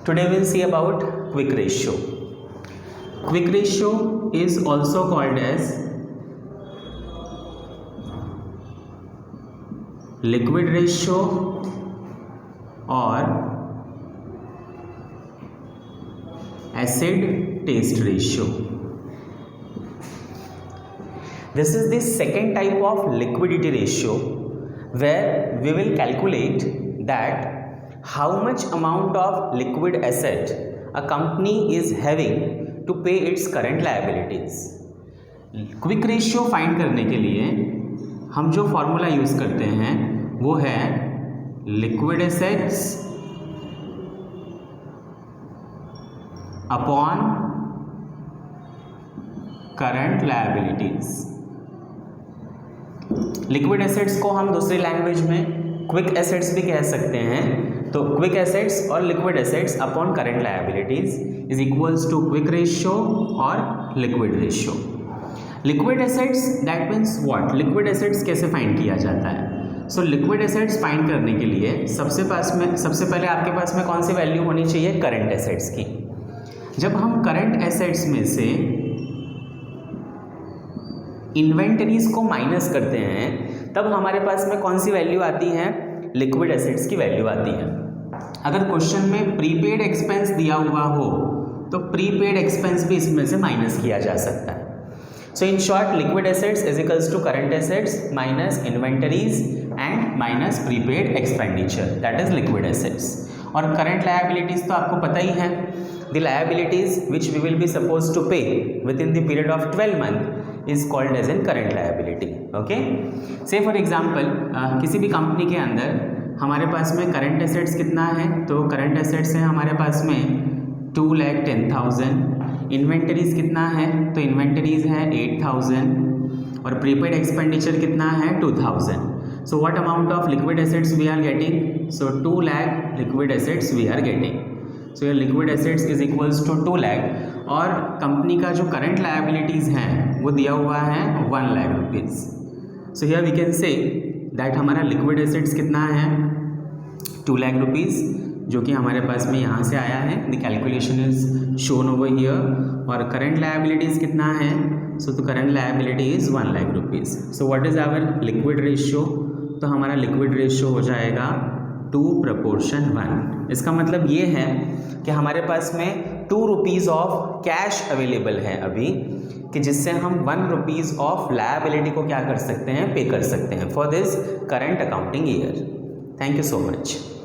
Today we'll see about quick ratio. Quick ratio is also called as liquid ratio or acid taste ratio. This is the second type of liquidity ratio where we will calculate that how much amount of liquid asset a company is having to pay its current liabilities. Quick ratio find करने के लिए हम जो formula use करते हैं वो है liquid assets upon current liabilities. Liquid assets को हम दूसरी लैंग्वेज में क्विक एसेट्स भी कह सकते हैं। तो क्विक एसेट्स और liquid assets upon current liabilities is equals to quick ratio और liquid ratio. Liquid assets that means what? Liquid assets कैसे फाइंड किया जाता है? सो लिक्विड एसेट्स फाइंड करने के लिए सबसे पहले आपके पास में कौन सी वैल्यू होनी चाहिए? करंट एसेट्स की। जब हम करंट एसेट्स में से इन्वेंटरीज को माइनस करते हैं तब हमारे पास में कौन सी वैल्यू आती है? लिक्विड एसेट्स की वैल्यू आती है। अगर क्वेश्चन में प्रीपेड एक्सपेंस दिया हुआ हो तो प्रीपेड एक्सपेंस भी इसमें से माइनस किया जा सकता है। So in short liquid assets is equals to current assets minus inventories and minus prepaid expenditure, that is liquid assets. और करंट लायबिलिटीज तो आपको पता ही है, the liabilities which we will be suppose to pay within the period of 12 month is called as an current liability. Okay, say for example किसी भी company के अंदर हमारे पास में करंट एसेट्स कितना है? तो करंट एसेट्स है हमारे पास में 2,10,000। इन्वेंटरीज कितना है? तो इन्वेंटरीज है 8,000 और प्रीपेड एक्सपेंडिचर कितना है? 2,000। So what amount of liquid assets we are getting? So 2 lakh liquid assets we are getting. So your liquid assets is equals to 2 lakh और कंपनी का जो करंट लायबिलिटीज़ हैं वो दिया हुआ है 1 lakh rupees. So here we can say that हमारा liquid assets कितना है? 2 लाख रुपीज़, जो कि हमारे पास में यहाँ से आया है। The calculation is shown over here. और करंट लायबिलिटीज़ कितना है? सो तो current liability is 1 lakh rupees. So what is our liquid ratio? तो हमारा लिक्विड रेशियो हो जाएगा 2:1। इसका मतलब ये है कि हमारे पास में 2 रुपीज़ ऑफ कैश अवेलेबल है अभी, कि जिससे हम 1 रुपीज़ ऑफ लायबिलिटी को क्या कर सकते हैं? पे कर सकते हैं for this current accounting year. Thank you so much.